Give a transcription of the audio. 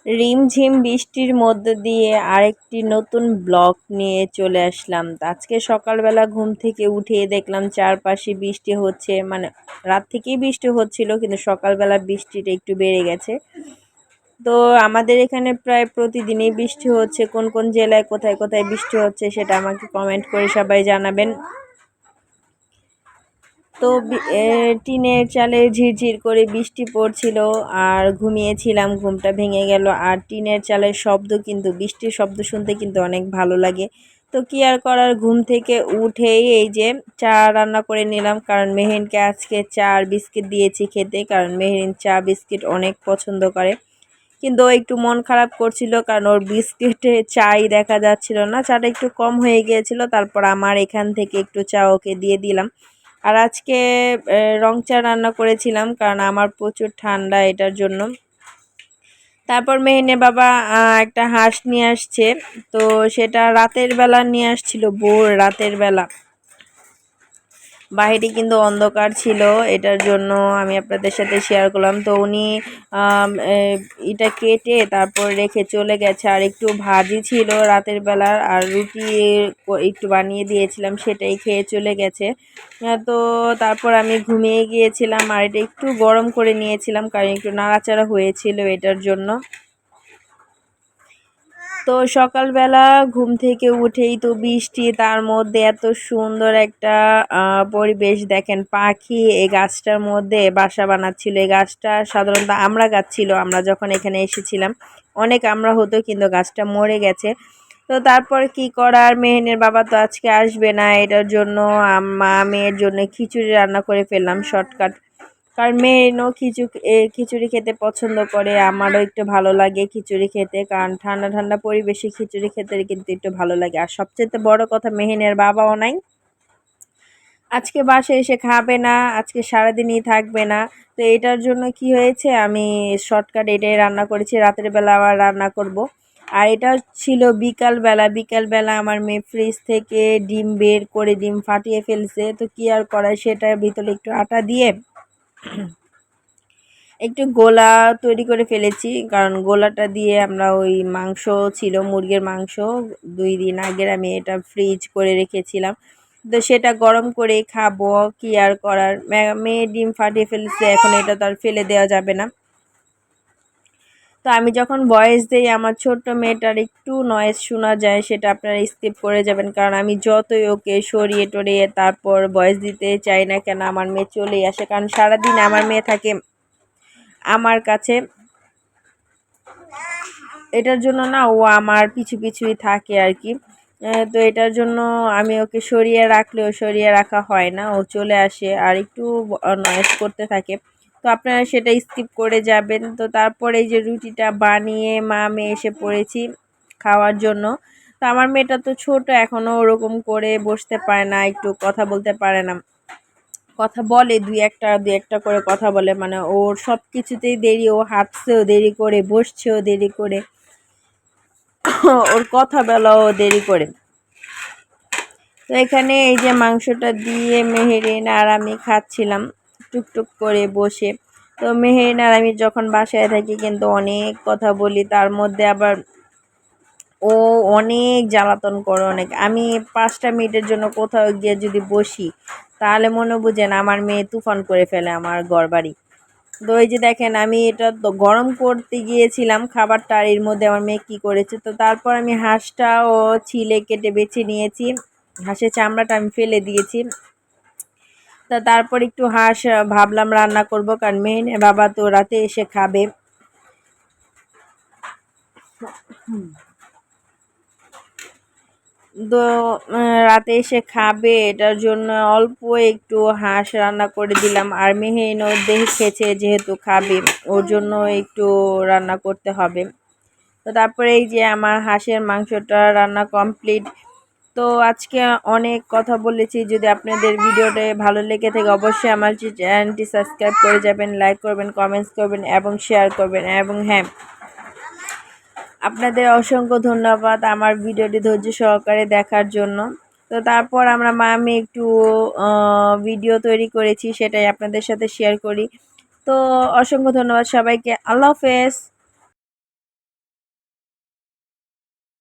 রিমঝিম বৃষ্টির মধ্য দিয়ে আরেকটি নতুন ব্লগ নিয়ে চলে আসলাম। আজকে সকালবেলা ঘুম থেকে উঠে দেখলাম চারপাশে বৃষ্টি হচ্ছে, মানে রাত থেকেই বৃষ্টি হচ্ছিল, কিন্তু সকালবেলা বৃষ্টিটা একটু বেড়ে গেছে। তো আমাদের এখানে প্রায় প্রতিদিনই বৃষ্টি হচ্ছে। কোন কোন জেলায় কোথায় কোথায় বৃষ্টি হচ্ছে সেটা আমাকে কমেন্ট করে সবাই জানাবেন। তো টিনের চালে ঝিরঝির করে বৃষ্টি পড়ছিল আর ঘুমিয়েছিলাম, ঘুমটা ভেঙে গেল। আর টিনের চালের শব্দ কিন্তু, বৃষ্টির শব্দ শুনতে কিন্তু অনেক ভালো লাগে। তো কি আর করার, ঘুম থেকে উঠেই এই যে চা রান্না করে নিলাম, কারণ মেহেরিনকে আজকে চা আর বিস্কিট দিয়েছি খেতে, কারণ মেহেরিন চা বিস্কিট অনেক পছন্দ করে। কিন্তু ও একটু মন খারাপ করছিল, কারণ ওর বিস্কিটে চাই দেখা যাচ্ছিল না, চাটা একটু কম হয়ে গিয়েছিল। তারপর আমার এখান থেকে একটু চা ওকে দিয়ে দিলাম। আর আজকে রং চা রান্না করেছিলাম, কারণ আমার প্রচুর ঠান্ডা, এটার জন্য। তারপর মেহেনের বাবা একটা হাঁস নিয়ে আসছে, তো সেটা রাতের বেলা নিয়ে আসছিল, ভোর রাতের বেলা। বাইরে কিন্তু অন্ধকার ছিল, এটার জন্য আমি আপনাদের সাথে শেয়ার করলাম। তো উনি এটা কেটে তারপর রেখে চলে গেছে। আর একটু ভাজি ছিল রাতের বেলার, আর রুটি একটু বানিয়ে দিয়েছিলাম, সেটাই খেয়ে চলে গেছে। তো তারপর আমি ঘুমিয়ে গিয়েছিলাম, আর এটা একটু গরম করে নিয়েছিলাম, কারণ একটু নাড়াচাড়া হয়েছিল, এটার জন্য। তো সকালবেলা ঘুম থেকে উঠেই তো বৃষ্টি, তার মধ্যে এত সুন্দর একটা পরিবেশ। দেখেন, পাখি এই গাছটার মধ্যে বাসা বানাচ্ছিল। এই গাছটা সাধারণত আমড়া গাছ ছিল, আমরা যখন এখানে এসেছিলাম অনেক আমড়া হতো, কিন্তু গাছটা মরে গেছে। তো তারপর কি করার, মেহেনের বাবা তো আজকে আসবে না, এটার জন্য মা মেয়ের জন্য খিচুড়ি রান্না করে ফেললাম শর্টকাট। কারণ মেহেরিনও খিচুড়ি খেতে পছন্দ করে, আমারও একটু ভালো লাগে খিচুড়ি খেতে, কারণ ঠান্ডা ঠান্ডা পরিবেশে খিচুড়ি খেতে কিন্তু একটু ভালো লাগে। আর সবচেয়ে বড় কথা, মেহেনের বাবাও নাই, আজকে বাসায় এসে খাবে না, আজকে সারাদিনই থাকবে না। তো এটার জন্য কি হয়েছে, আমি শর্টকাট এটাই রান্না করেছি, রাতের বেলা আবার রান্না করব। আর এটা ছিল বিকালবেলা। বিকালবেলা আমার মেয়ে ফ্রিজ থেকে ডিম বের করে ডিম ফাটিয়ে ফেলছে। তো কি আর করার, সেটার ভিতরে একটু আটা দিয়ে একটু গোলা তৈরি করে ফেলেছি, কারণ গোলাটা দিয়ে আমরা ওই মাংস ছিল, মুরগির মাংস, 2 দিন আগের আমি এটা ফ্রিজ করে রেখেছিলাম। তো সেটা গরম করে খাবো, কি আর করার। মেয়ে ডিম ফাটিয়ে ফেলছে, এখন এটা তো আর ফেলে দেওয়া যাবে না। তো আমি যখন ভয়েস দিই, আমার ছোট্ট মেয়েটার একটু নয়েজ শোনা যায়, সেটা আপনারা স্কিপ করে যাবেন, কারণ আমি যতই ওকে সরিয়ে টরিয়ে তারপর ভয়েস দিতে চাই না কেন, আমার মেয়ে চলেই আসে। কারণ সারাদিন আমার মেয়ে থাকে আমার কাছে, এটার জন্য না ও আমার পিছু পিছুই থাকে আর কি। তো এটার জন্য আমি ওকে সরিয়ে রাখলেও সরিয়ে রাখা হয় না, ও চলে আসে আর একটু নয়েজ করতে থাকে। তো আপনারা সেটা স্কিপ করে যাবেন। তো তারপরে এই যে রুটিটা বানিয়ে মা মেয়ে এসে পড়েছি খাওয়ার জন্য। তো আমার মেয়েটা তো ছোট, এখনও ওরকম করে বসতে পারে না, একটু কথা বলতে পারে না। কথা বলে দুই একটা করে কথা বলে, মানে ওর সব কিছুতেই দেরি, ও হাঁটছেও দেরি করে, বসছেও দেরি করে, ওর কথা বলাও দেরি করে। তো এখানে এই যে মাংসটা দিয়ে মেহেরিন আর আমি খাচ্ছিলাম টুকটুক করে বসে। তো মেহেরিন আর আমি যখন বাসায় থাকি কিন্তু অনেক কথা বলি, তার মধ্যে আবার ও অনেক জ্বালাতন করে অনেক। আমি 5টা মিনিটের জন্য কোথাও গিয়ে যদি বসি, তাহলে মনে বুঝেন আমার মেয়ে তুফান করে ফেলে আমার ঘরবাড়ি। তো এই যে দেখেন, আমি এটা তো গরম করতে গিয়েছিলাম খাবারটা, আর এর মধ্যে আমার মেয়ে কী করেছে। তো তারপর আমি হাঁসটাও ছিলে কেটে বেছে নিয়েছি, হাঁসের চামড়াটা আমি ফেলে দিয়েছি। তা তারপর একটু হাঁস ভাবলাম রান্না করব, কারণ মেহেনের বাবা তো রাতে এসে খাবে। তো রাতে এসে খাবে, এটার জন্য অল্প একটু হাঁস রান্না করে দিলাম। আর মেহেরিনও দেখেছে যেহেতু খাবে, ওর জন্য একটু রান্না করতে হবে। তো তারপরে এই যে আমার হাঁসের মাংসটা রান্না কমপ্লিট। তো আজকে অনেক কথা বলেছি, যদি আপনাদের ভিডিওটা ভালো লেগে থাকে অবশ্যই আমার চ্যানেলটি সাবস্ক্রাইব করে যাবেন, লাইক করবেন, কমেন্টস করবেন এবং শেয়ার করবেন। এবং হ্যাঁ, আপনাদের অসংখ্য ধন্যবাদ আমার ভিডিওটি ধৈর্য সহকারে দেখার জন্য। তো তারপর আমরা মা আমি একটু ভিডিও তৈরি করেছি, সেটাই আপনাদের সাথে শেয়ার করি। তো অসংখ্য ধন্যবাদ সবাইকে, আল্লাহ হাফেজ।